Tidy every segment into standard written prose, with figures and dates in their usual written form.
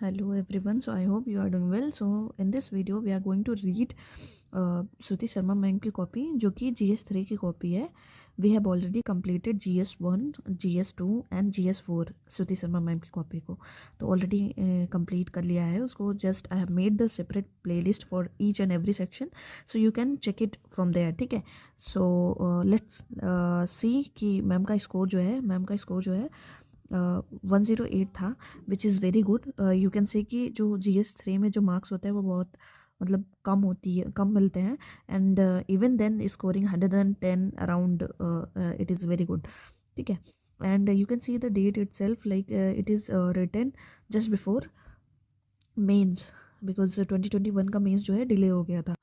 Hello everyone, so I hope you are doing well. So in this video we are going to read Shruti Sharma ma'am की copy जो कि GS3 की copy है. We have already completed GS1, GS2 and GS4 Shruti Sharma ma'am की copy को तो already complete कर लिया है उसको. Just I have made the separate playlist for each and every section, so you can check it from there. ठीक है, so let's see कि मैम का स्कोर जो है 108 था, which is very good. You can से कि जो GS3 में जो मार्क्स होता है वो बहुत मतलब कम मिलते हैं. And even then scoring 110 around, it is very good. ठीक है, and you can see the date itself, like it is written just before mains, because 2021 का मेंस जो है डिले हो गया था.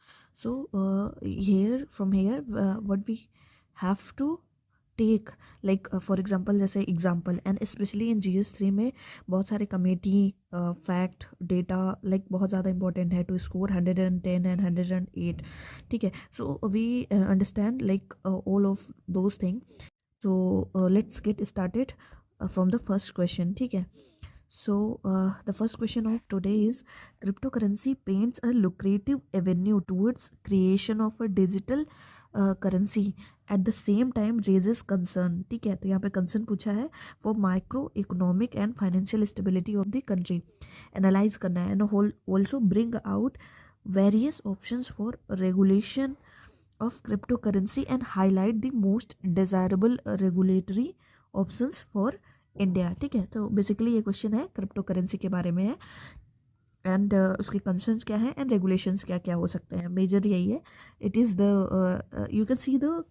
So from here what we have to take, like for example, जैसे example and specially in GS3 में बहुत सारे कमेटी फैक्ट डेटा लाइक बहुत ज़्यादा इंपॉर्टेंट है टू स्कोर 110 एंड 108. ठीक है, so we understand like all of those thing. So let's get started from the first question. ठीक है, so the first question of today is cryptocurrency paints a lucrative avenue towards creation of a digital currency at the same time raises concern. ठीक है, तो यहाँ पे concern पूछा है for micro economic and financial stability of the country. Analyze करना है and also bring out various options for regulation of cryptocurrency and highlight the most desirable regulatory options for India. ठीक है, तो बेसिकली ये question है crypto currency के बारे में है एंड उसके कंसर्न्स क्या हैं एंड रेगुलेशंस क्या क्या हो सकते हैं. मेजर यही है. It is the you can see the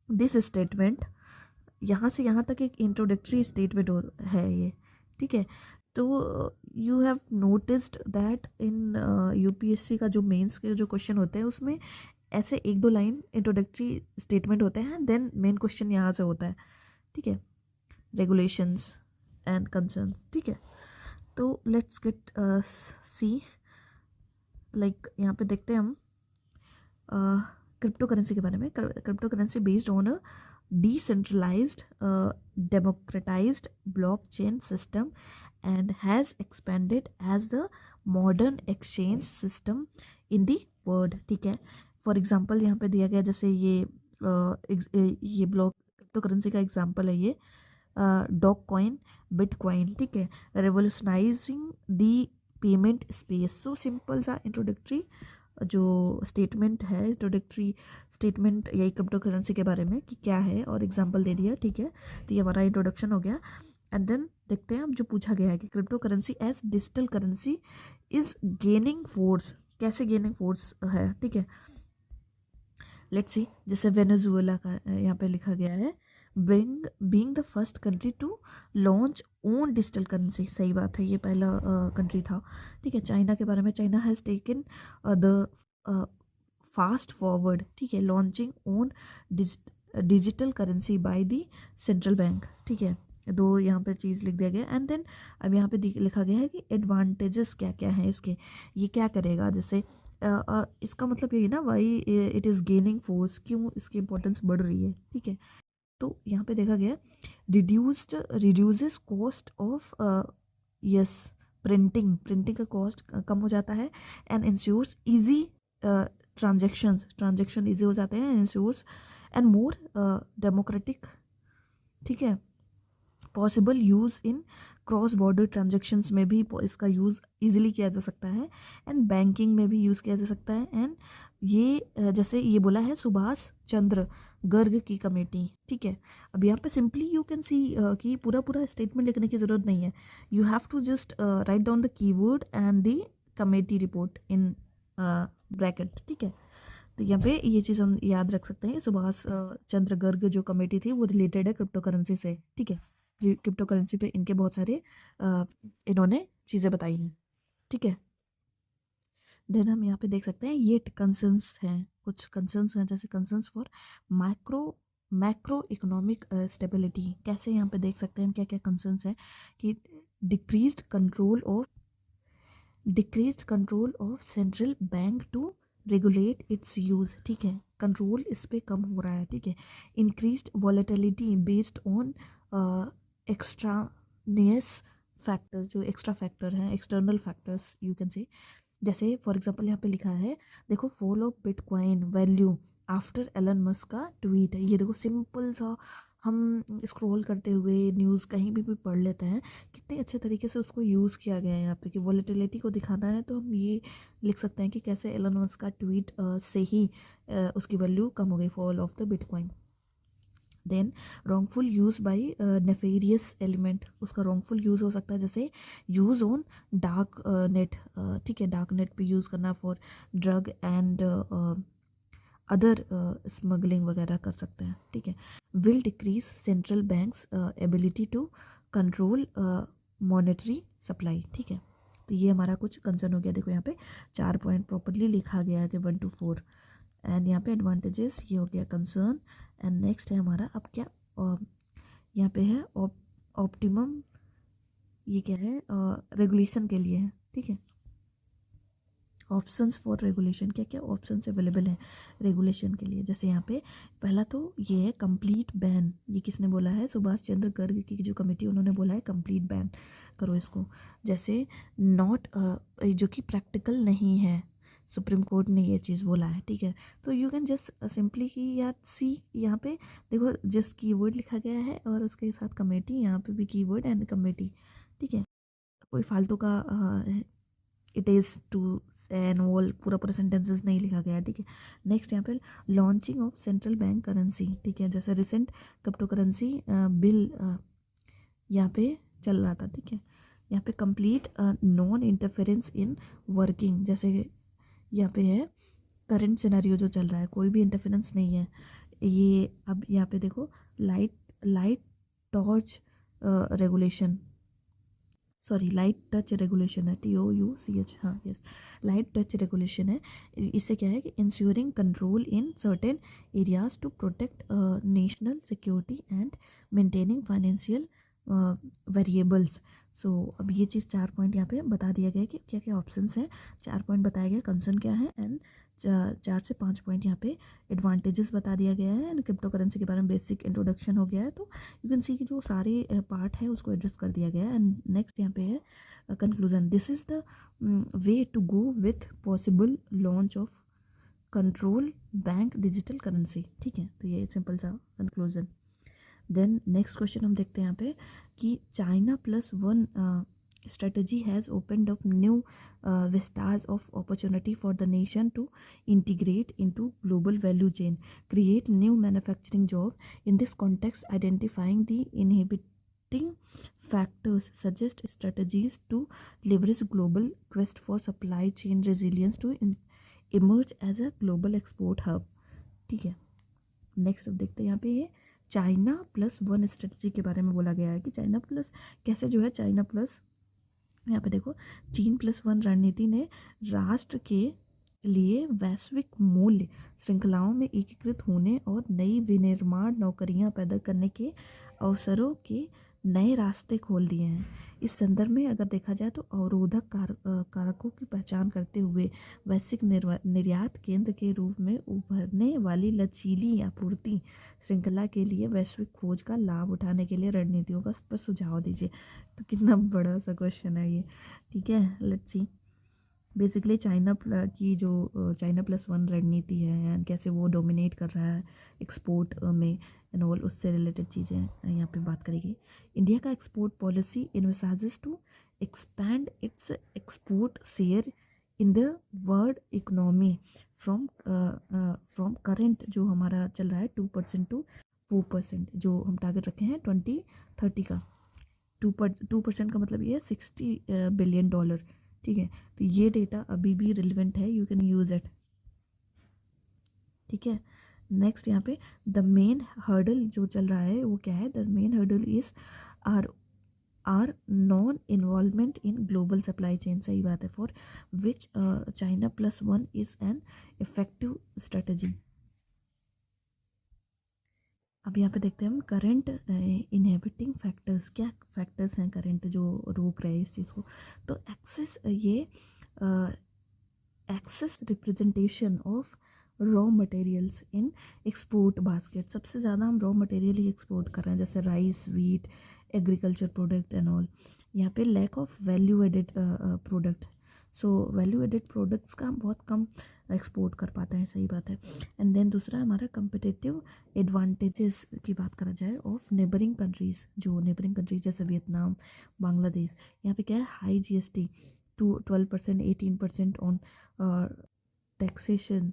this statement, यहाँ से यहाँ तक एक इंट्रोडक्टरी स्टेटमेंट है ये. ठीक है, तो you have noticed that in UPSC का जो मेंस के जो क्वेश्चन होते हैं उसमें ऐसे एक दो लाइन इंट्रोडक्टरी स्टेटमेंट होते हैं, देन मेन क्वेश्चन यहाँ से होता है. ठीक है, regulations and concerns. ठीक है, तो लेट्स गेट सी, लाइक यहाँ पे देखते हैं हम क्रिप्टो करेंसी के बारे में. Crypto currency based on a decentralized democratized blockchain system and has expanded as the modern exchange system in the world. ठीक है, फॉर एग्जांपल यहाँ पे दिया गया जैसे ये ब्लॉक क्रिप्टो करेंसी का एग्जांपल है ये डॉग कॉइन, बिटकॉइन. ठीक है, रेवोल्यूशनाइजिंग दी पेमेंट स्पेस. सो सिंपल सा इंट्रोडक्टरी जो स्टेटमेंट है, इंट्रोडक्टरी स्टेटमेंट यही क्रिप्टो करेंसी के बारे में कि क्या है और एग्जांपल दे दिया. ठीक है, तो ये हमारा इंट्रोडक्शन हो गया. एंड देन देखते हैं अब जो पूछा गया है कि cryptocurrency as digital currency is gaining force. कैसे गेनिंग फोर्स है? ठीक है, लेट्स सी. जैसे वेनेजुएला का यहाँ पे लिखा गया है being the first country to launch own digital currency. सही बात है, ये पहला कंट्री था. ठीक है, चाइना के बारे में, China has taken the fast forward. ठीक है, launching own digital currency by the central bank. ठीक है, दो यहाँ पे चीज़ लिख दिया गया. एंड देन अब यहाँ पे लिखा गया है कि एडवांटेजेस क्या क्या हैं इसके, ये क्या करेगा. जैसे इसका मतलब यही ना, why it is gaining force, क्यों इसकी इंपॉर्टेंस बढ़ रही है. ठीक है, तो यहाँ पे देखा गया reduces cost of yes printing का कॉस्ट कम हो जाता है. And ensures easy transaction easy हो जाते हैं. Ensures and more democratic. ठीक है, possible use in cross border transactions में भी इसका यूज़ इजीली किया जा सकता है. एंड बैंकिंग में भी यूज़ किया जा सकता है. एंड ये जैसे ये बोला है सुभाष चंद्र गर्ग की कमेटी. ठीक है, अब यहाँ पे सिंपली यू कैन सी कि पूरा स्टेटमेंट लिखने की ज़रूरत नहीं है. You have to just write down the keyword and the committee report in bracket. ठीक है, तो यहाँ पे ये चीज़ हम याद रख सकते हैं. सुभाष चंद्र गर्ग जो कमेटी थी वो रिलेटेड है क्रिप्टो करेंसी से. ठीक है, क्रिप्टो करेंसी पे इनके बहुत सारे इन्होंने चीज़ें बताई हैं. ठीक है, देन हम यहाँ पे देख सकते हैं ये कंसर्न्स हैं, कुछ कंसर्न्स हैं. जैसे concerns for macro economic stability. कैसे यहाँ पे देख सकते हैं हम क्या क्या कंसर्न्स हैं कि decreased control of central bank to regulate its use. ठीक है, कंट्रोल इस पर कम हो रहा है. ठीक है, increased volatility based on extraneous factor जो एक्स्ट्रा फैक्टर हैं, external factors you can say. जैसे फॉर एग्जांपल यहाँ पे लिखा है, देखो fall of bitcoin value after Elon Musk का ट्वीट है। ये देखो सिंपल सा, हम स्क्रॉल करते हुए न्यूज़ कहीं भी पढ़ लेते हैं, कितने अच्छे तरीके से उसको यूज़ किया गया है यहाँ पे कि वॉलेटिलिटी को दिखाना है तो हम ये लिख सकते हैं कि कैसे एलन मस्क का ट्वीट से ही उसकी वैल्यू कम हो गई, fall of the bitcoin. Then wrongful use by nefarious element, उसका रॉन्गफुल यूज़ हो सकता है जैसे यूज़ ऑन डार्क नेट, ठीक है, डार्क नेट पे यूज़ करना for drug and other smuggling वगैरह कर सकते हैं, ठीक है। Will decrease central banks ability to control monetary supply, ठीक है। तो ये हमारा कुछ कंसर्न हो गया। देखो यहाँ पे 4 पॉइंट प्रॉपरली लिखा गया है कि 1 to 4, एंड यहाँ पे एडवांटेजेस ये हो गया, कंसर्न। एंड नेक्स्ट है हमारा अब क्या, यहाँ पे है ऑप्टिमम, ये क्या है, रेगुलेशन के लिए है, ठीक है। ऑप्शंस फॉर रेगुलेशन, क्या क्या ऑप्शंस अवेलेबल हैं रेगुलेशन के लिए। जैसे यहाँ पे पहला तो ये है कंप्लीट बैन, ये किसने बोला है, सुभाष चंद्र गर्ग की जो कमेटी, उन्होंने बोला है कंप्लीट बैन करो इसको। जैसे नॉट जो कि प्रैक्टिकल नहीं है, सुप्रीम कोर्ट ने ये चीज़ बोला है, ठीक है। तो यू कैन जस्ट सिंपली की या सी, यहाँ पे देखो जस्ट कीवर्ड लिखा गया है और उसके साथ कमेटी, यहाँ पे भी कीवर्ड एंड कमेटी, ठीक है। कोई फालतू का it is to an wall पूरा पूरा सेंटेंसेस नहीं लिखा गया, ठीक है। नेक्स्ट यहाँ पे launching of central bank currency, ठीक है, जैसे रिसेंट क्रिप्टो करेंसी बिल यहाँ पे चल रहा था, ठीक है। यहाँ पे complete non interference in working, जैसे यहाँ पे है करंट सिनेरियो जो चल रहा है, कोई भी इंटरफेरेंस नहीं है ये। अब यहाँ पे देखो light torch regulation, sorry light touch regulation है, TOUCH, हाँ यस, लाइट टच रेगुलेशन है। इससे क्या है कि ensuring control in certain areas to protect national security and maintaining financial variables. So अब ये चीज़ 4 पॉइंट यहाँ पे बता दिया गया है कि क्या क्या ऑप्शंस हैं, 4 पॉइंट बताया गया, कंसर्न क्या है, एंड 4 से 5 पॉइंट यहाँ पे एडवांटेजेस बता दिया गया है, एंड क्रिप्टो करेंसी के बारे में बेसिक इंट्रोडक्शन हो गया है। तो यू कैन सी कि जो सारे पार्ट है उसको एड्रेस कर दिया गया है। एंड नेक्स्ट यहाँ पे है conclusion, this is the way to go with possible launch of control bank digital currency, ठीक है। तो ये सिंपल सा कंक्लूजन। देन नेक्स्ट क्वेश्चन हम देखते हैं यहाँ पे कि China+1 strategy has opened up new vistas of opportunity for the nation to integrate into global value chain, create new manufacturing job. In this context, identifying the inhibiting factors suggest strategies to leverage global quest for supply chain resilience to emerge as a global export hub, ठीक है। Next अब देखते हैं यहाँ पे ये China+1 strategy के बारे में बोला गया है कि चाइना प्लस कैसे जो है, चाइना प्लस, यहाँ पे देखो China+1 रणनीति ने राष्ट्र के लिए वैश्विक मूल्य श्रृंखलाओं में एकीकृत होने और नई विनिर्माण नौकरियां पैदा करने के अवसरों के नए रास्ते खोल दिए हैं। इस संदर्भ में अगर देखा जाए तो अवरोधक कारकों की पहचान करते हुए वैश्विक निर्यात केंद्र के रूप में उभरने वाली लचीली आपूर्ति श्रृंखला के लिए वैश्विक खोज का लाभ उठाने के लिए रणनीतियों का पर सुझाव दीजिए। तो कितना बड़ा सा क्वेश्चन है ये, ठीक है। लेट्स सी, बेसिकली चाइना की जो China+1 रणनीति है एंड कैसे वो डोमिनेट कर रहा है एक्सपोर्ट में एंड ऑल, उससे रिलेटेड चीज़ें यहाँ पे बात करेगी। इंडिया का export policy envisages to expand its export share in the world economy from current जो हमारा चल रहा है 2% to 4%, जो हम टारगेट रखे हैं 2030 का। 2% का मतलब ये है $60 बिलियन, ठीक है। तो ये डेटा अभी भी रिलेवेंट है, यू कैन यूज़ इट, ठीक है। नेक्स्ट यहाँ पे द मेन हर्डल जो चल रहा है वो क्या है, the main hurdle is our non involvement in global supply chain, सही बात है, for which China+1 is an effective strategy. अब यहाँ पे देखते हैं हम करंट इनहिबिटिंग फैक्टर्स, क्या फैक्टर्स हैं करंट जो रोक रहे हैं इस चीज़ को। तो excess representation of raw materials in export basket, सबसे ज़्यादा हम रॉ मटेरियल ही एक्सपोर्ट कर रहे हैं, जैसे rice, wheat, agriculture product and all. यहाँ पे lack of value added product, so value added products का बहुत कम एक्सपोर्ट कर पाता है, सही बात है। एंड देन दूसरा हमारा कंपिटिटिव एडवांटेजेस की बात करा जाए ऑफ नेबरिंग कंट्रीज़, जो नेबरिंग कंट्रीज जैसे वियतनाम, बांग्लादेश, यहाँ पे क्या है, हाई GST, 12%, 18% ऑन टैक्सेशन।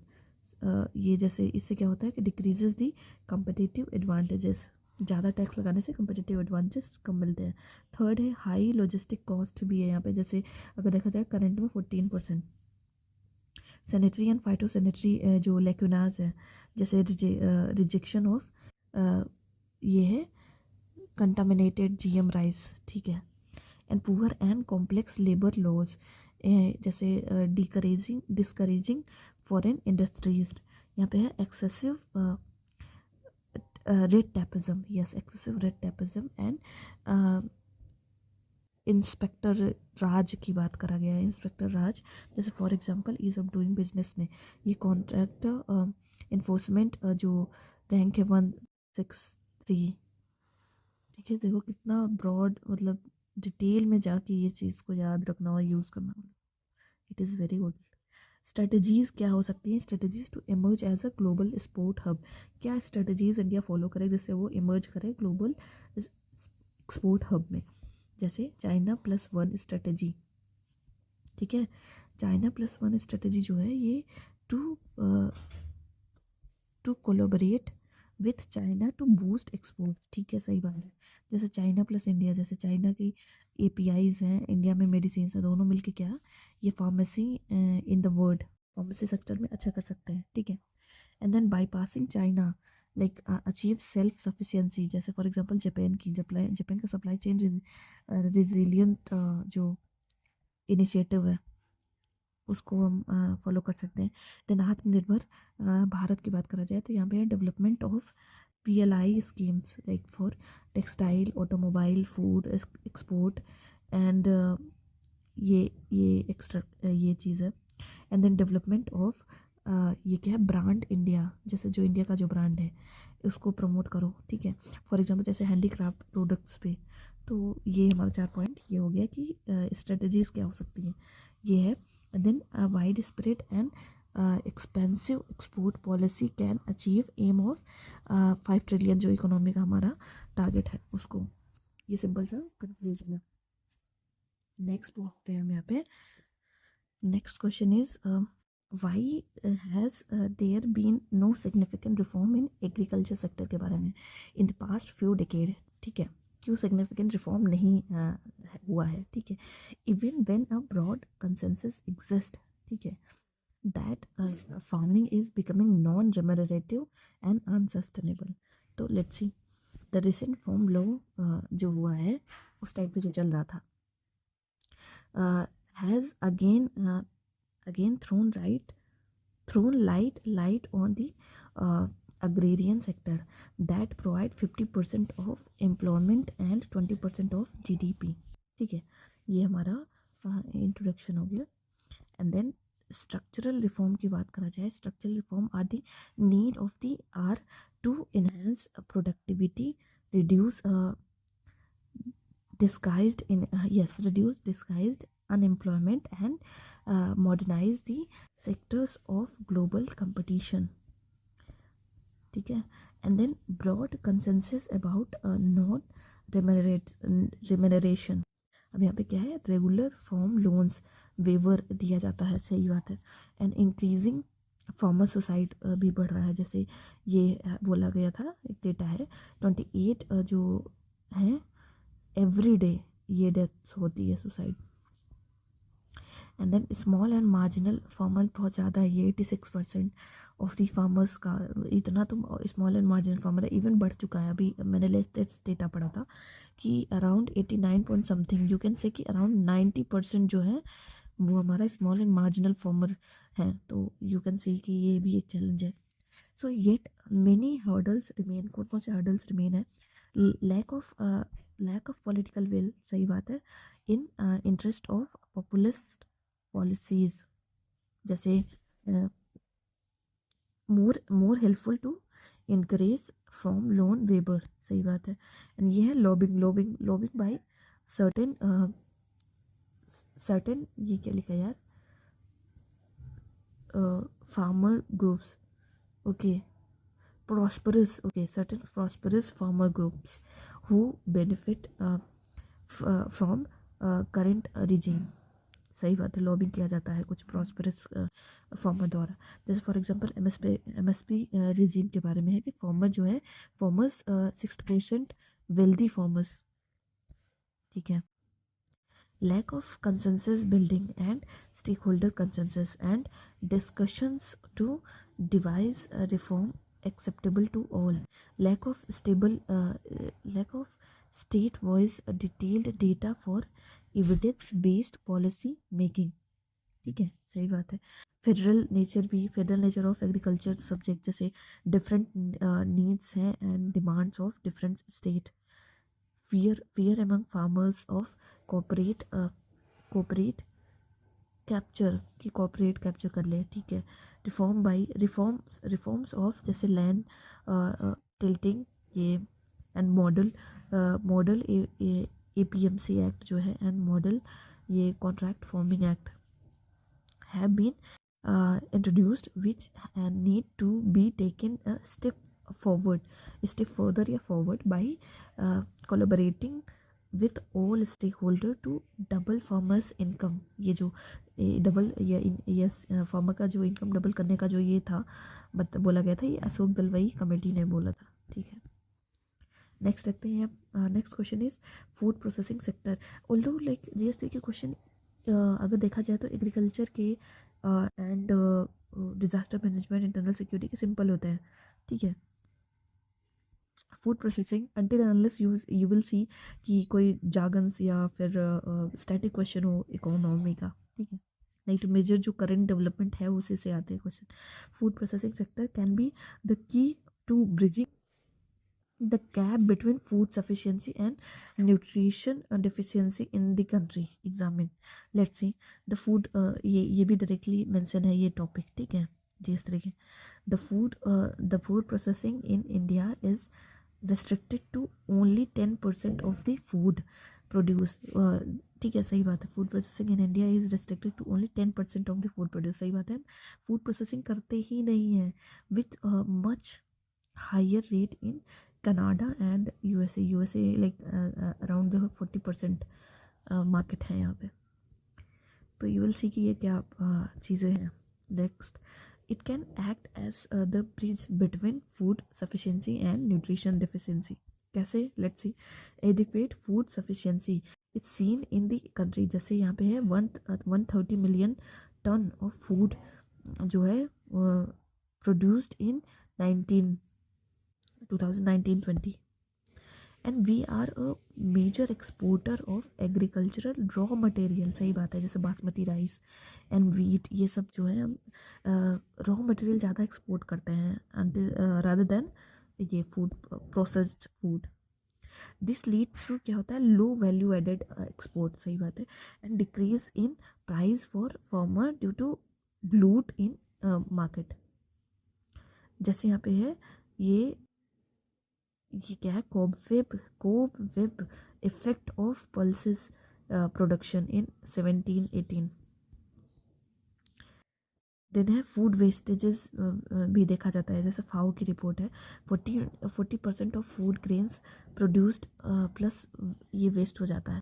ये जैसे इससे क्या होता है कि डिक्रीजेज दी कंपिटिटिव एडवांटेजेस, ज़्यादा टैक्स लगाने से कंपिटिटिव एडवांटेज कम मिलते हैं। थर्ड है हाई लॉजिस्टिक कॉस्ट भी है यहाँ पे, जैसे अगर देखा जाए करंट में 14%। सैनिटरी एंड फाइटो सैनिटरी जो लेक्यूनाज है, जैसे रिजेक्शन ऑफ ये है कंटामिनेटेड GM राइस, ठीक है। And poor and complex labour laws, जैसे डिस्करेजिंग फॉरेन इंडस्ट्रीज। यहाँ पे है excessive red tapism, yes excessive red tapism. And inspector raj की बात करा गया है, इंस्पेक्टर राज, जैसे for example ease of doing business में ये कॉन्ट्रैक्ट इन्फोर्समेंट जो रैंक है 163, ठीक है। देखो कितना ब्रॉड, मतलब डिटेल में जाके ये चीज़ को याद रखना और यूज़ करना, it is very good. Strategies क्या हो सकती हैं, strategies to emerge as a global sport hub, क्या स्ट्रेटजीज इंडिया फॉलो करे जिससे वो इमर्ज करे ग्लोबल एक्सपोर्ट हब में, जैसे China+1 स्ट्रेटजी, ठीक है। China+1 स्ट्रेटजी जो है ये to collaborate with China to boost export, ठीक है, सही बात है। जैसे China+India, जैसे चाइना की APIs हैं, इंडिया में मेडिसिन है, दोनों मिलके क्या ये pharmacy in the world, pharmacy sector में अच्छा कर सकते हैं, ठीक है। And then bypassing China like achieve self sufficiency, जैसे फॉर एग्जांपल जापान का सप्लाई चेन रिजिलियंट जो इनिशिएटिव है उसको हम फॉलो कर सकते हैं। देन आत्मनिर्भर भारत की बात करा जाए तो यहाँ पे है development of PLI schemes like for textile, automobile, food export and ये एक्स्ट्रा ये चीज़ है। एंड देन डेवलपमेंट ऑफ ये क्या है, ब्रांड इंडिया, जैसे जो इंडिया का जो ब्रांड है उसको प्रमोट करो, ठीक है। फॉर एग्जांपल जैसे हैंडीक्राफ्ट प्रोडक्ट्स पे, तो ये हमारा 4 पॉइंट ये हो गया कि स्ट्रेटजीज क्या हो सकती हैं, ये है। Then wide spread and expensive export policy can achieve aim of 5 trillion, जो इकोनॉमी का हमारा टारगेट है उसको, ये सिंपल सा कंक्लूजन है। नेक्स्ट देखते हैं हम यहाँ पे, next question is why has there been no significant reform in agriculture sector के बारे में in the past few decade, ठीक है। क्यों सिग्निफिकेंट रिफॉर्म नहीं हुआ है, ठीक है। Even when a broad consensus exist, ठीक है, that farming is becoming non remunerative and unsustainable. तो let's see the recent farm law जो हुआ है उस टाइम पे जो चल रहा था, has again thrown light on the agrarian sector that provide 50% of employment and 20% of GDP, ठीक है। ये हमारा इंट्रोडक्शन हो गया। एंड देन स्ट्रक्चरल रिफॉर्म की बात करा जाए, structural reform are the need of the hour to enhance productivity, reduce reduce disguised unemployment and modernize the sectors of global competition, ठीक है। And then broad consensus about non remuneration, अब यहाँ पे क्या है, रेगुलर फॉर्म लोन्स वेवर दिया जाता है, सही बात है। एंड इंक्रीजिंग फार्मर सुसाइड भी बढ़ रहा है, जैसे ये बोला गया था, एक डेटा है 28 जो है एवरी डे ये डेथ्स होती है suicide. And then small and marginal farmer बहुत ज़्यादा है, ये 86% ऑफ दी फार्मर्स का, इतना तो स्मॉल एंड मार्जिनल फार्मर है, इवन बढ़ चुका है। अभी मैंने लेटेस्ट डेटा पढ़ा था कि around 89 point something, you can से कि अराउंड 90% जो है वो हमारा स्मॉल एंड मार्जिनल फार्मर है। तो यू कैन से कि ये भी एक चैलेंज है। So yet many hurdles remain, कौन कौन से हर्डल्स रिमेन है, लैक ऑफ पॉलिटिकल विल, सही बात है, in interest of populist policies, जैसे more helpful to encourage from loan waiver, सही बात है। एंड ये है लॉबिंग बाय सर्टेन ये क्या लिखा यार, farmer groups, okay, certain prosperous farmer groups who benefit from current regime. सही बात है, लॉबिंग किया जाता है कुछ प्रॉस्परस फार्मर द्वारा। जैसे फॉर एग्जांपल एमएसपी रिजीम के बारे में है कि फार्मर जो है, फार्मर्स 60% वेल्दी फार्मर्स, ठीक है। Lack of consensus building and stakeholder consensus and discussions to devise a reform acceptable to all. Lack of state voice, detailed data for evidence based policy making, ठीक है, सही बात है। Federal nature of agriculture subject, जैसे different needs हैं and demands of different state. fear among farmers of corporate capture कर ले, ठीक है। रिफॉर्म्स ऑफ जैसे लैंड टिल्टिंग ये एंड मॉडल APMC एक्ट जो है एंड मॉडल ये contract farming act have been introduced which need to be taken a step forward by collaborating with all stakeholder to double farmers income। ये जो double ये farmer का जो income double करने का जो ये था बोला गया था, ये अशोक दलवाई कमेटी ने बोला था, ठीक है। नेक्स्ट देखते हैं आप। Next question is food processing sector. Although like GS3 के क्वेश्चन अगर देखा जाए तो एग्रीकल्चर के and disaster management, internal security के सिंपल होते हैं, ठीक है। Food processing until unless you will see कि कोई जागन्स या फिर स्टैटिक क्वेश्चन हो इकोनॉमी का, ठीक है। नहीं तो मेजर जो करंट डेवलपमेंट है उसी से आते हैं question. Food processing sector can be the key to bridging the gap between food sufficiency and nutrition deficiency in the country। examine, let's see the food ये भी directly mention है ये topic, ठीक है। जिस तरीके the food processing in India is restricted to only 10% of the food produce, ठीक है, सही बात है। Food processing in India is restricted to only 10% of the food produce, सही बात है। फूड प्रोसेसिंग करते ही नहीं है with much higher rate in Canada and USA like around 40% market है यहाँ पे। तो यू विल सी कि ये क्या चीज़ें हैं। Next, it can act as the bridge between food sufficiency and nutrition deficiency. कैसे? Let's see. Adequate food sufficiency it's seen in the country, जैसे यहाँ पे है 130 मिलियन टन ऑफ फूड जो है produced in 2019-20 and we are a major exporter of agricultural raw material, सही बात है। जैसे बासमती राइस एंड वीट, ये सब जो है हम रॉ मटेरियल ज़्यादा एक्सपोर्ट करते हैं रादर देन ये food processed food. This leads to क्या होता है, लो वैल्यू एडेड एक्सपोर्ट, सही बात है, and decrease in price for farmer due to glut in market. जैसे यहाँ पे है ये क्या है, cobweb effect of pulses production in 1718। Then है फूड वेस्टेजेस भी देखा जाता है, जैसे फाओ की रिपोर्ट है 40% of food grains produced plus ये वेस्ट हो जाता है।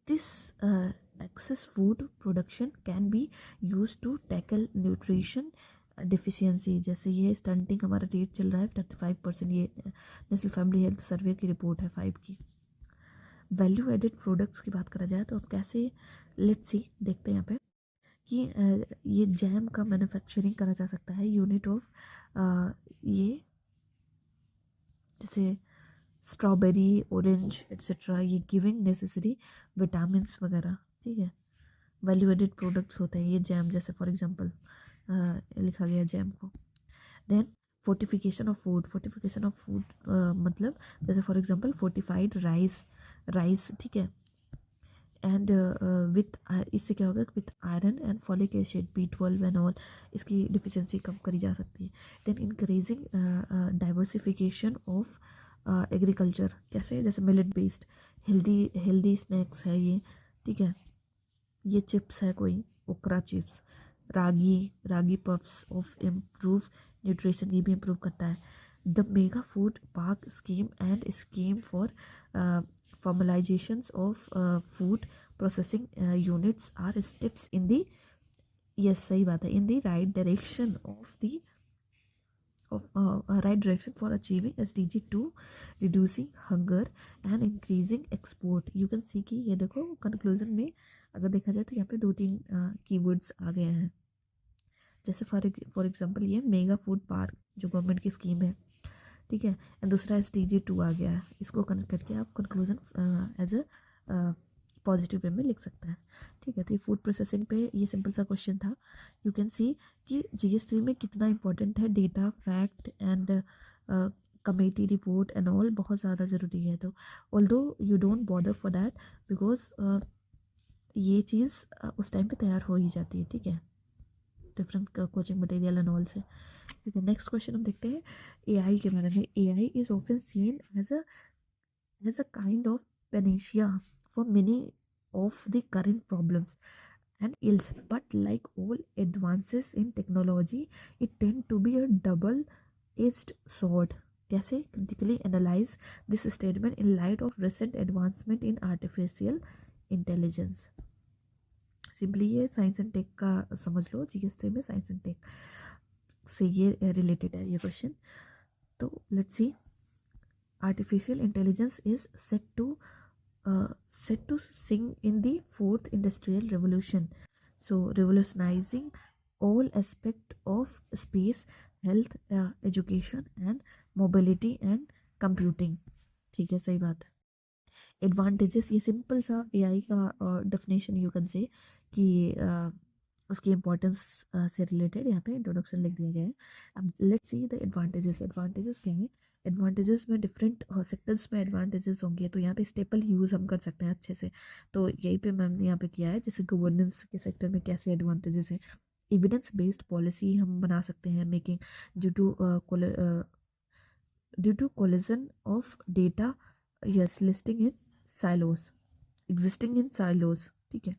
This excess food production can be use to tackle nutrition deficiency. जैसे ये स्टंटिंग हमारा रेट चल रहा है 35%, ये नेशनल फैमिली हेल्थ सर्वे की रिपोर्ट है 5 की। वैल्यू एडेड प्रोडक्ट्स की बात करा जाए तो अब कैसे, लेट्स सी, देखते हैं यहाँ पे कि ये जैम का मैन्युफैक्चरिंग करा जा सकता है यूनिट ऑफ ये जैसे स्ट्रॉबेरी, ऑरेंज एट्सेट्रा, ये गिविंग नेसेसरी विटामिन वगैरह, ठीक है। वैल्यू एडेड प्रोडक्ट्स होते हैं ये जैम, जैसे फॉर एग्जांपल लिखा गया जैम को। देन फोर्टिफिकेशन ऑफ फूड मतलब जैसे फॉर एग्जांपल फोर्टिफाइड राइस, ठीक है। एंड विथ इससे क्या होगा, with iron and folic acid, B12 and all, इसकी डिफिशियंसी कम करी जा सकती है। Then encouraging diversification of agriculture कैसे, जैसे millet based healthy healthy snacks है ये, ठीक है। ये चिप्स है कोई, okra chips, ragi ragi puffs of improve nutrition, ये भी इम्प्रूव करता है। The mega food park scheme and scheme for formalizations of food processing units are steps in the, yes सही बात है, in the right direction of the right direction for achieving SDG 2, reducing hunger and increasing export। you can see कि ये देखो conclusion में अगर देखा जाए तो यहाँ पे 2-3 कीवर्ड्स आ गए हैं, जैसे फॉर एग्जांपल ये मेगा फूड पार्क जो गवर्नमेंट की स्कीम है, ठीक है, एंड दूसरा SDG 2 आ गया है। इसको कनेक्ट करके आप conclusion as a positive way में लिख सकते हैं, ठीक है। तो ये फूड प्रोसेसिंग पे ये सिंपल सा क्वेश्चन था। यू कैन सी कि GS3 में कितना इंपॉर्टेंट है data, fact and committee report and all, बहुत ज़्यादा ज़रूरी है। तो although you don't bother for that because ये चीज़ उस टाइम पे तैयार हो ही जाती है, ठीक है, different coaching material and all से, ठीक है। नेक्स्ट क्वेश्चन हम देखते हैं AI के बारे में। AI is often seen as a kind of panacea for many of the current problems and ills, but like all advances in technology it tend to be a double edged sword। कैसे, critically analyze this statement in light of recent advancement in artificial intelligence। Simply ये science and take का समझ लो, GS3 में science and take से ये related है ये question. तो let's C, artificial intelligence is set to sing in the fourth industrial revolution, so revolutionizing all aspect of space, health, education and mobility and computing। ठीक है, सही बात है। एडवांटेजेस, ये सिंपल सा AI का डेफिनेशन यू कैन से कि उसकी इम्पोर्टेंस से रिलेटेड यहाँ पे इंट्रोडक्शन लिख दिया गया है। अब let's see the advantages. Advantages क्या है, एडवांटेजेस में डिफरेंट सेक्टर्स में एडवांटेजेस होंगे, तो यहाँ पे स्टेपल यूज़ हम कर सकते हैं अच्छे से। तो यही पे मैंने यहाँ पे किया है, जैसे गवर्नेंस के सेक्टर में कैसे एडवांटेजेस है। एविडेंस बेस्ड पॉलिसी हम बना सकते हैं, making due to collision of data, yes listing in silos, existing in silos, ठीक है।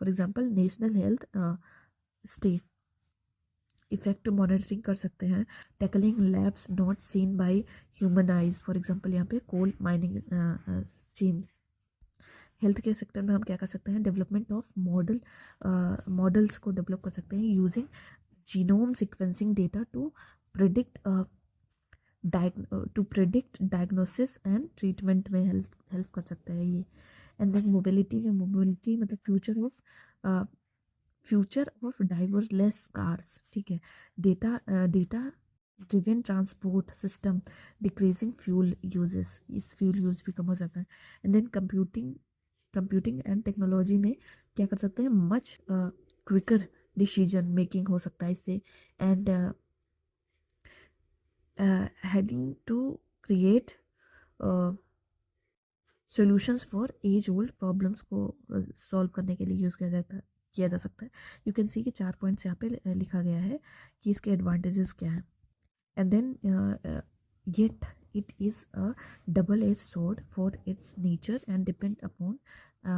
For example national health stay effective monitoring कर सकते हैं। Tackling labs not seen by human eyes, for example यहाँ पे coal mining seems. Health care sector में हम क्या कर सकते हैं, डेवलपमेंट ऑफ मॉडल्स को डेवलप कर सकते हैं using genome sequencing data to predict diagnosis and treatment में हेल्प कर सकता है ये। एंड देन मोबिलिटी मतलब फ्यूचर ऑफ ड्राइवरलेस कार्स, ठीक है। Data driven transport system, decreasing fuel uses, इस फ्यूल यूज भी कम हो जाता है। And then computing and technology में क्या कर सकते हैं, मच क्विकर डिसीजन मेकिंग हो सकता है इससे। And heading to create solutions for age old problems को सॉल्व करने के लिए यूज़ किया जा सकता है। यू कैन सी कि 4 पॉइंट्स यहाँ पे लिखा गया है कि इसके एडवांटेजेस क्या है। And then yet it is a double edge sword for its nature and depend upon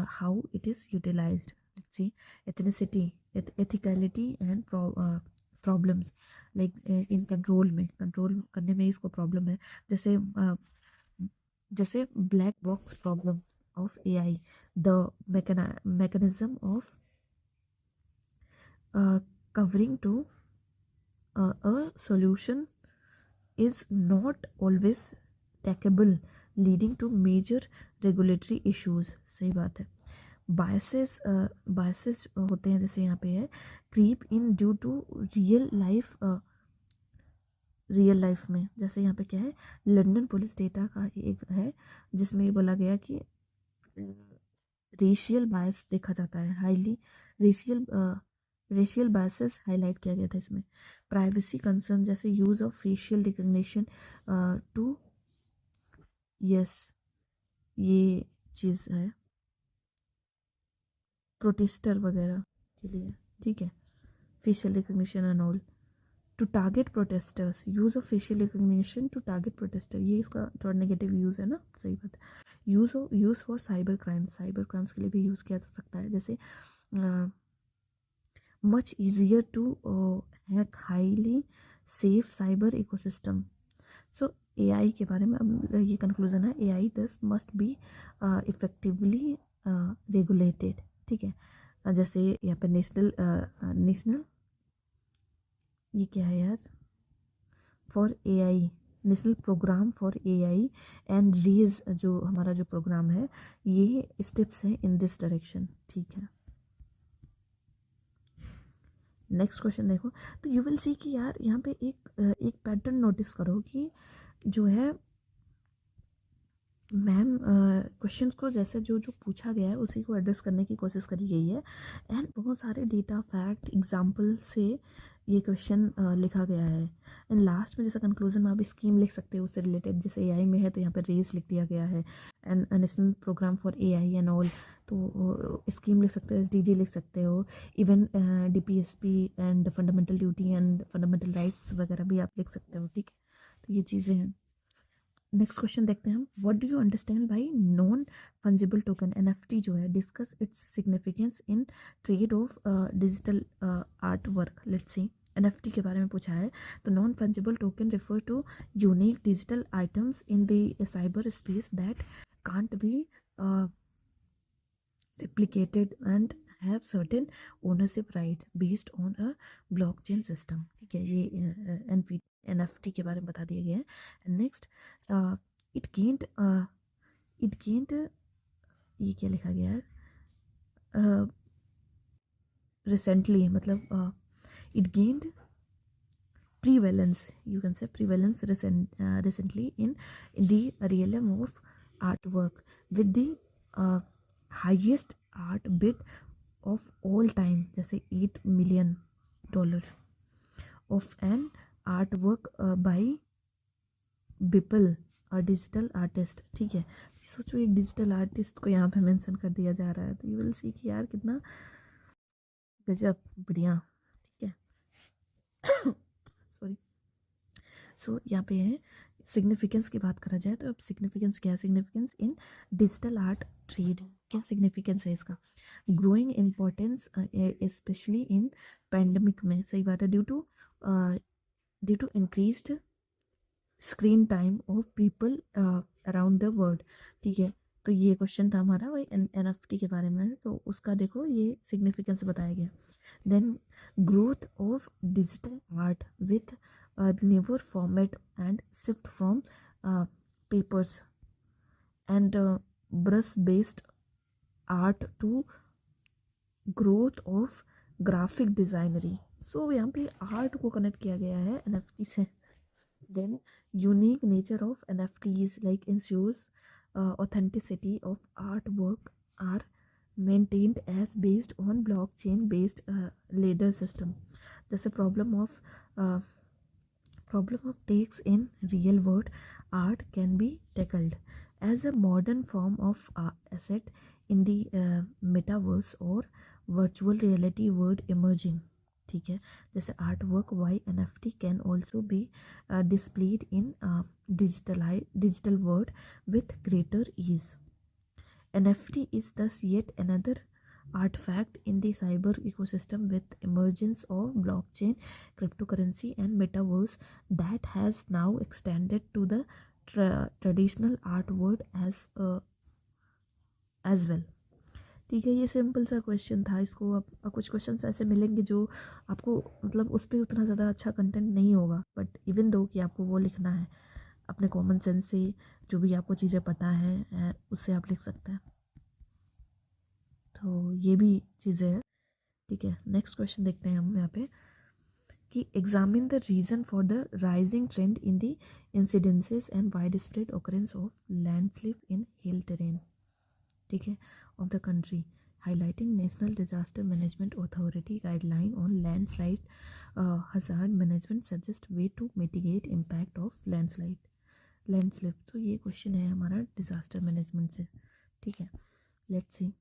how it is utilized. Let's see, ethnicity, ethicality and problems like in control करने में इसको प्रॉब्लम है, जैसे black box problem of AI, the mechanism of covering to a solution is not always tackable, leading to major regulatory issues। सही बात है। Biases होते हैं, जैसे यहाँ पे है creep in due to real life में, जैसे यहाँ पे क्या है, लंदन पुलिस डेटा का एक है जिसमें ये बोला गया कि रेशियल बायस देखा जाता है, हाईली रेशियल बायसेस हाईलाइट किया गया था इसमें। प्राइवेसी कंसर्न, जैसे use of facial recognition to, yes ये चीज़ है प्रोटेस्टर वगैरह के लिए, ठीक है, facial recognition and all. To target protesters, use of facial recognition to target protester, ये इसका थोड़ा नेगेटिव यूज़ है ना, सही बात है। यूज़ फॉर साइबर क्राइम्स के लिए भी यूज़ किया जा सकता है, जैसे much easier to hack highly safe cyber ecosystem. So AI के बारे में अब ये कंक्लूजन है, एआई दस मस्ट बी इफेक्टिवली रेगुलेटेड, ठीक है। जैसे यहाँ पे नेशनल ये क्या है यार, for AI, national programme for AI and रीज, जो हमारा जो प्रोग्राम है ये स्टेप्स हैं इन दिस डायरेक्शन, ठीक है। नेक्स्ट क्वेश्चन देखो, तो यू विल सी कि यार यहाँ पे एक पैटर्न नोटिस करो कि जो है मैम क्वेश्चंस को जैसे जो जो पूछा गया है उसी को एड्रेस करने की कोशिश करी गई है, एंड बहुत सारे डेटा फैक्ट एग्जाम्पल से ये क्वेश्चन लिखा गया है। एंड लास्ट में जैसे कंक्लूजन में आप स्कीम लिख सकते हो उससे रिलेटेड, जैसे एआई में है तो यहाँ पे रेस लिख दिया गया है, and national programme for AI and all, तो स्कीम लिख सकते हो, एसडीजी लिख सकते हो, even DPSP and fundamental duty and fundamental rights वगैरह भी आप लिख सकते हो, ठीक है। तो ये चीज़ें हैं। नेक्स्ट क्वेश्चन देखते हैं हम, what do you understand by non fungible token, NFT जो है, discuss its significance in trade of digital art work. Let's see, NFT के बारे में पूछा है, तो non fungible token refer to unique digital items in the cyber space that can't be replicated and have certain ownership rights based on a blockchain system, ठीक है। ये NFT के बारे में बता दिया गया है। नेक्स्ट, इट गेंट ये क्या लिखा गया है, रिसेंटली, मतलब it gained prevalence, you can say prevalence recently in the realm of artwork with the highest art bid of all time, जैसे $8 million of an artwork by Beeple, a digital artist, ठीक है। सोचो एक digital artist को यहाँ पे mention कर दिया जा रहा है, तो यू विल सी कि यार कितना गजब बढ़िया, ठीक है। सॉरी। सो यहाँ पे है सिग्निफिकेंस की बात करा जाए, तो अब सिग्निफिकेंस क्या है, significance in digital art trade, क्या सिग्निफिकेंस है इसका, growing importance especially in pandemic में, सही बात है, due to increased screen time of people around the world, ठीक है। तो ये क्वेश्चन था हमारा वही एनएफटी के बारे में, तो उसका देखो ये सिग्निफिकेंस बताया गया। Then growth of digital art with newer format and shift from papers and brush based art to growth of graphic designery, so यहाँ पे आर्ट को कनेक्ट किया गया है एनएफटी से। Then unique nature of NFTs like ensures authenticity of artwork are maintained as based on blockchain based ladder system, जैसे problem of takes in real world art can be tackled as a modern form of asset in the metaverse or virtual reality world emerging, ठीक है। जैसे art work why NFT can also be displayed in digital world with greater ease. NFT is thus yet another artifact in the cyber ecosystem with emergence of blockchain, cryptocurrency and metaverse that has now extended to the traditional art world as well, ठीक है। ये simple सा question था, इसको अब कुछ questions ऐसे मिलेंगे जो आपको मतलब उस पर उतना ज़्यादा अच्छा कंटेंट नहीं होगा, बट इवन दो कि आपको वो लिखना है अपने कॉमन सेंस से, जो भी आपको चीज़ें पता है उससे आप लिख सकते हैं, तो ये भी चीज़ें हैं, ठीक है। नेक्स्ट क्वेश्चन देखते हैं हम यहाँ पे कि examine the reason for the rising trend in the incidences and wide spread occurrence of landslip in hill terrain, ठीक है, of the country, highlighting national disaster management authority guideline on landslide hazard management suggest way to mitigate impact of landslip. तो ये question है हमारा disaster management से, ठीक है। Let's see,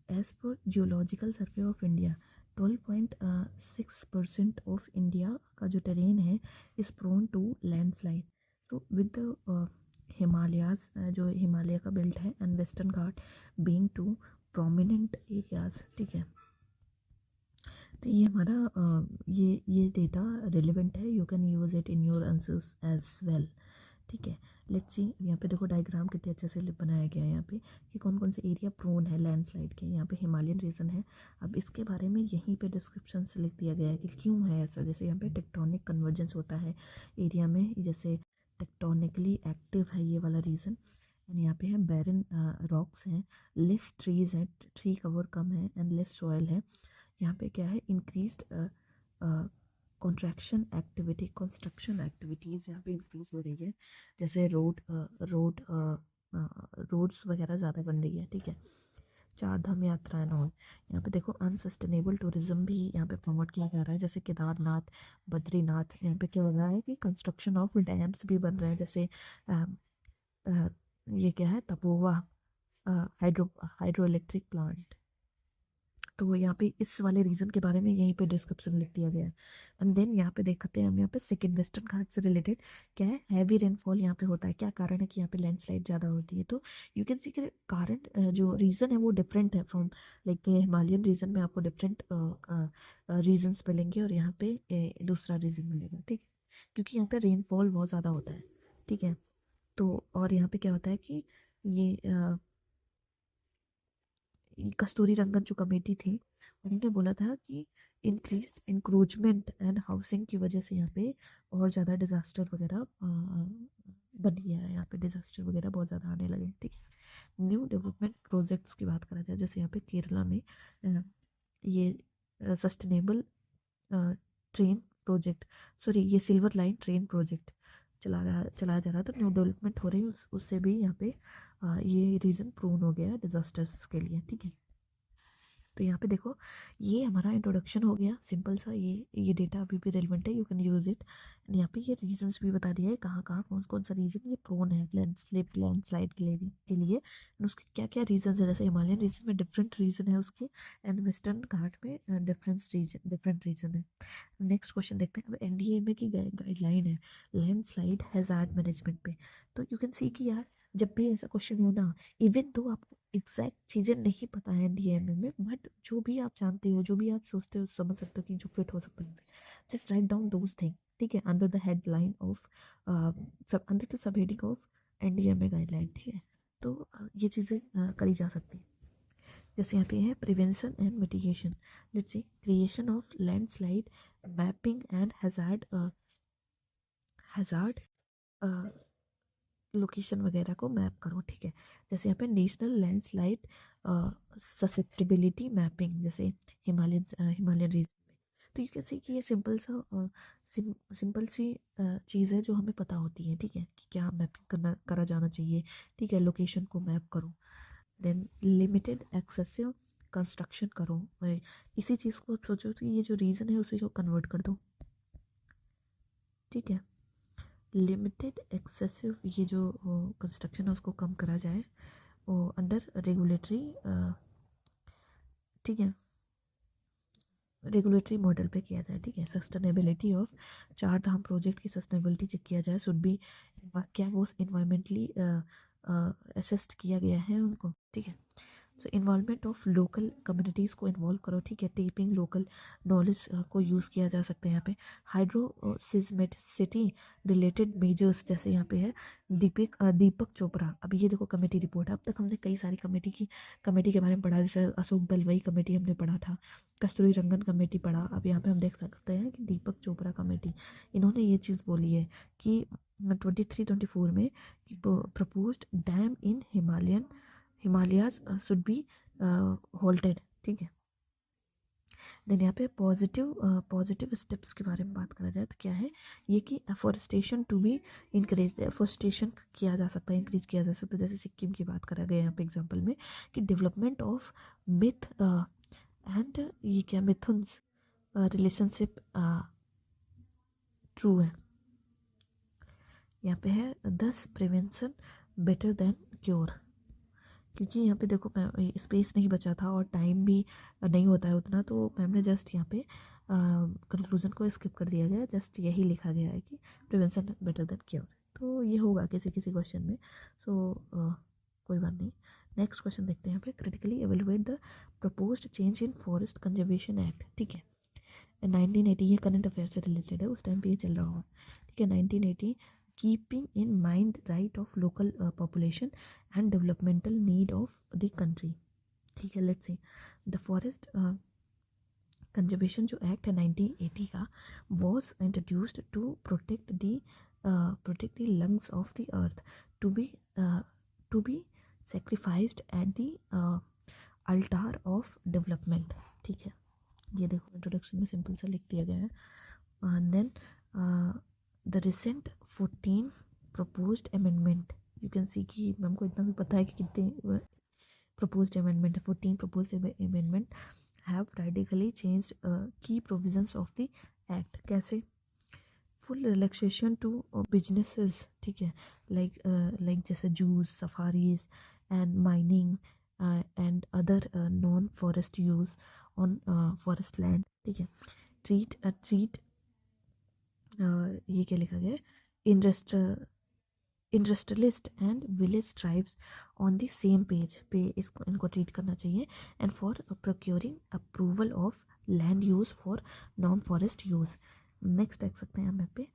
as per Geological Survey of India, 12.6% of India का जो terrain है इज़ प्रोन टू लैंडस्लाइड। तो विद द हिमालयाज, जो हिमालय का बेल्ट है and western Ghat being two prominent areas, ठीक है। तो ये हमारा ये डेटा रिलेवेंट है, you can use it in your answers as well, ठीक है। लेट्स सी, यहाँ पे देखो डायग्राम कितने अच्छे से बनाया गया है यहाँ पे कि कौन कौन से एरिया प्रोन है लैंडस्लाइड के। यहाँ पे हिमालयन रीजन है। अब इसके बारे में यहीं पे डिस्क्रिप्शन से लिख दिया गया है कि क्यों है ऐसा। जैसे यहाँ पे टेक्टोनिक कन्वर्जेंस होता है एरिया में, जैसे टेक्टोनिकली एक्टिव है ये वाला रीजन। एंड यहाँ पे है बैरन रॉक्स हैं, लेस ट्रीज हैं, ट्री कवर कम है एंड लेस सॉयल है। यहाँ पे क्या है, increased contraction activity, construction activities यहाँ पे इंक्रीज हो रही है। जैसे रोड्स वगैरह ज़्यादा बन रही है, ठीक है। चार धाम यात्रा एंड ऑल। यहाँ पे देखो अनसस्टेनेबल टूरिज्म भी यहाँ पे प्रमोट किया जा रहा है, जैसे केदारनाथ, बद्रीनाथ। यहाँ पे क्या हो रहा है कि कंस्ट्रक्शन ऑफ डैम्स भी बन रहे हैं, जैसे ये क्या है, तपोवा हाइड्रो इलेक्ट्रिक प्लांट। तो यहाँ पे इस वाले रीजन के बारे में यहीं पे डिस्क्रिप्शन लिख दिया गया है। एंड देन यहाँ पे देखते हैं हम, यहाँ पे सेकंड वेस्टर्न घाट से रिलेटेड क्या है, हैवी रेनफॉल यहाँ पे होता है। क्या कारण है कि यहाँ पे लैंडस्लाइड ज़्यादा होती है? तो यू कैन सी कि कारण जो रीज़न है वो डिफरेंट है फ्रॉम लाइक हिमालयन रीजन में आपको डिफरेंट रीजन्स मिलेंगे और यहाँ पे दूसरा रीजन मिलेगा, ठीक है। क्योंकि यहाँ पे रेनफॉल बहुत ज़्यादा होता है, ठीक है। तो और यहाँ पे क्या होता है कि ये कस्तूरी रंगन जो कमेटी थी उन्होंने बोला था कि इंक्रीज इंक्रोचमेंट एंड हाउसिंग की वजह से यहाँ पे और ज़्यादा डिजास्टर वगैरह बन गया है। यहाँ पे डिजास्टर वगैरह बहुत ज़्यादा आने लगे, ठीक है। न्यू डेवलपमेंट प्रोजेक्ट्स की बात करा जाए, जैसे यहाँ पे केरला में ये सस्टेनेबल ट्रेन प्रोजेक्ट, सॉरी ये सिल्वर लाइन ट्रेन प्रोजेक्ट चलाया जा रहा, तो न्यू डेवलपमेंट हो रही है उससे भी यहाँ पे ये रीज़न प्रोन हो गया डिजास्टर्स के लिए, ठीक है। तो यहाँ पे देखो ये हमारा इंट्रोडक्शन हो गया सिंपल सा। ये डेटा अभी भी रेलिवेंट है, you can use it. And यहाँ पे ये रीजंस भी बता दिया है कहाँ कहाँ कौन कौन सा रीजन ये प्रोन है लैंडस्लाइड के लिए एंड उसके क्या क्या रीजन है। जैसे हिमालयन रीजन में डिफरेंट रीजन है उसके, एंड वेस्टर्न घाट में डिफरेंट रीजन है। नेक्स्ट क्वेश्चन देखते हैं। अब एनडीए में की गाइडलाइन है लैंडस्लाइड हैजार्ड मैनेजमेंट पे। तो यू कैन सी कि यार जब भी ऐसा क्वेश्चन हो ना, इवन तो आपको एग्जैक्ट चीज़ें नहीं पता है एनडीएमए में, बट जो भी आप जानते हो, जो भी आप सोचते हो, समझ सकते हो कि जो फिट हो सकता है, just write down those thing, ठीक है, under the headline of under the sub heading of NDMA guideline, ठीक है। तो ये चीज़ें करी जा सकती हैं। जैसे यहाँ पे है prevention and mitigation. Let's see, creation of landslide mapping and hazard location वगैरह को मैप करो, ठीक है। जैसे यहाँ पे नेशनल लैंडस्लाइड ससेप्टिबिलिटी मैपिंग, जैसे हिमालयन रीजन में। तो यू कैन सी कि ये सिंपल सी चीज़ है जो हमें पता होती है, ठीक है, कि क्या मैपिंग करा जाना चाहिए, ठीक है। लोकेशन को मैप करो, देन लिमिटेड एक्सेसिव कंस्ट्रक्शन करो। और इसी चीज़ को सोचो कि ये जो रीज़न है उसी को कन्वर्ट कर दो, ठीक है। लिमिटेड एक्सेसिव ये जो कंस्ट्रक्शन है उसको कम करा जाए और अंडर रेगुलेटरी, ठीक है, रेगुलेटरी मॉडल पे किया जाए, ठीक है। सस्टेनेबिलिटी ऑफ चार धाम प्रोजेक्ट की सस्टेनेबिलिटी चेक किया जाए, शुड बी क्या वो इन्वायरमेंटली असेस्ड किया गया है उनको, ठीक है। सो इन्वॉल्वमेंट ऑफ लोकल कम्युनिटीज़ को इन्वॉल्व करो, ठीक है। टेपिंग लोकल नॉलेज को यूज़ किया जा सकता है यहाँ पे। हाइड्रोसिस्मेटिसिटी रिलेटेड मेजर्स, जैसे यहाँ पे है दीपक चोपड़ा। अब ये देखो कमेटी रिपोर्ट है। अब तक हमने कई सारी कमेटी के बारे में पढ़ा, जैसे अशोक दलवाई कमेटी हमने पढ़ा था, कस्तूरी रंगन कमेटी पढ़ा। अब यहाँ पे हम देख सकते हैं कि दीपक चोपड़ा कमेटी, इन्होंने ये चीज़ बोली है कि 23-24 में proposed dam in Himalayas should be halted, ठीक है। देन यहाँ पे पॉजिटिव स्टेप्स के बारे में बात करा जाए तो क्या है ये कि afforestation to be increase, afforestation किया जा सकता है, इंक्रीज किया जा सकता है। जैसे सिक्किम की बात करा गया यहाँ पे एग्जांपल में कि डेवलपमेंट ऑफ मिथ एंड ये क्या मिथुन्स रिलेशनशिप ट्रू है। यहाँ पे है 10 प्रिवेंशन बेटर देन क्योर। क्योंकि यहाँ पे देखो मैम स्पेस नहीं बचा था और टाइम भी नहीं होता है उतना, तो मैम ने जस्ट यहाँ पे कंक्लूजन को स्किप कर दिया गया, जस्ट यही लिखा गया है कि प्रिवेंशन बेटर देन क्योर। तो ये होगा किसी किसी क्वेश्चन में, सो कोई बात नहीं। नेक्स्ट क्वेश्चन देखते हैं यहाँ पे, critically evaluate the proposed change in forest conservation act. ठीक है, 1980, ये करंट अफेयर से रिलेटेड है, उस टाइम पे ये चल रहा होगा। ठीक है, 1980, keeping in mind right of local population and developmental need of the country. ठीक है, let's see the forest conservation जो एक्ट है 1980 का, was introduced to protect the lungs of the earth to be sacrificed at the altar of development. ठीक है, ये देखो introduction में सिंपल सा लिख दिया गया है। And then the recent 14 proposed amendment, you can see कि मैम को इतना भी पता है कि कितने प्रपोज्ड अमेंडमेंट है। 14 proposed amendment have radically changed key provisions of the act. कैसे? Full relaxation to businesses. ठीक है, लाइक जैसे zoos, safaris and mining and other non forest use on forest land. ठीक है, ट्रीट ये क्या लिखा गया है, industrialist and village tribes on the same page पे इसको इनको ट्रीट करना चाहिए। And for procuring approval of land use for non forest use. Next देख सकते हैं हम यहाँ पे,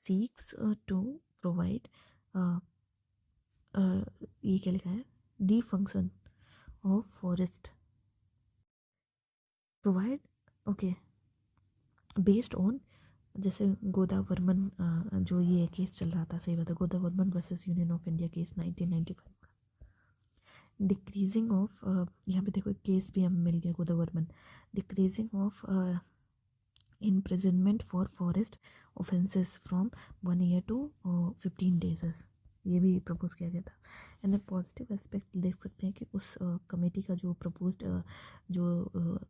सीक्स टू प्रोवाइड, ये क्या लिखा है, D function of forest provide, okay, based on, जैसे गोदावर्मन जो ये केस चल रहा था, सही बात है, Godavarman versus union of India case 1995 का। डिक्रीजिंग ऑफ, यहाँ पे देखो एक केस भी हमें मिल गया Godavarman, decreasing of imprisonment for forest offenses from 1 year to 15 days, ये भी प्रपोज किया गया था। एंड पॉजिटिव एस्पेक्ट देख सकते हैं कि उस कमेटी का जो प्रपोज्ड जो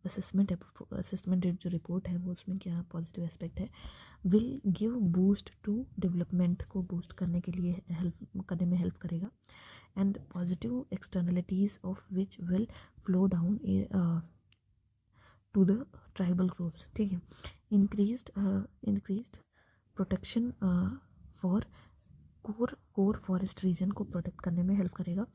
असेसमेंट है, असेसमेंट जो रिपोर्ट है, वो उसमें क्या पॉजिटिव एस्पेक्ट है, will give boost to development को बूस्ट करने के लिए हेल्प करने में हेल्प करेगा। And positive externalities of which will flow down to the tribal groups. ठीक है, increased protection for core forest region को प्रोटेक्ट करने में हेल्प करेगा।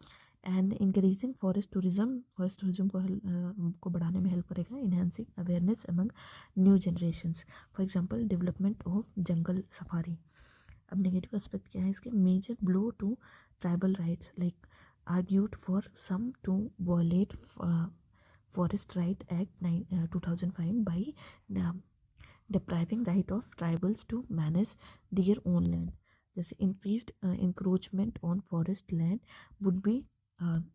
एंड इंक्रीजिंग फॉरेस्ट टूरिज्म को बढ़ाने में हेल्प करेगा। Enhancing awareness among new generations, for example development of jungle safari. अब नेगेटिव एस्पेक्ट क्या है इसके, major blow to tribal rights, like argued for some to violate Forest Right Act 2005 by depriving right of tribals to manage their own land. जैसे increased encroachment on forest land would be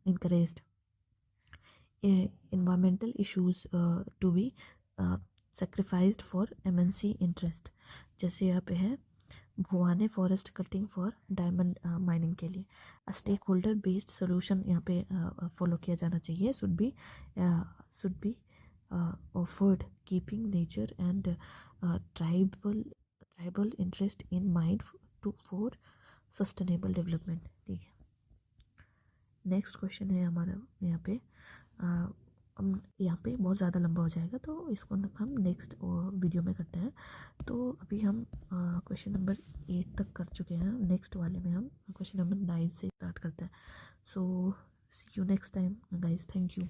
encouraged. Environmental issues to be sacrificed for MNC interest. जैसे यहाँ पे है भुआने forest cutting for diamond mining के लिए। Stake holder based solution यहाँ पे फॉलो किया जाना चाहिए, should be offered keeping nature and tribal interest in mind for sustainable development. ठीक है, नेक्स्ट क्वेश्चन है हमारा यहाँ पे, हम यहाँ पे बहुत ज़्यादा लंबा हो जाएगा, तो इसको हम नेक्स्ट वीडियो में करते हैं। तो अभी हम क्वेश्चन नंबर 8 तक कर चुके हैं, नेक्स्ट वाले में हम क्वेश्चन नंबर 9 से स्टार्ट करते हैं। So see you next time guys, thank you.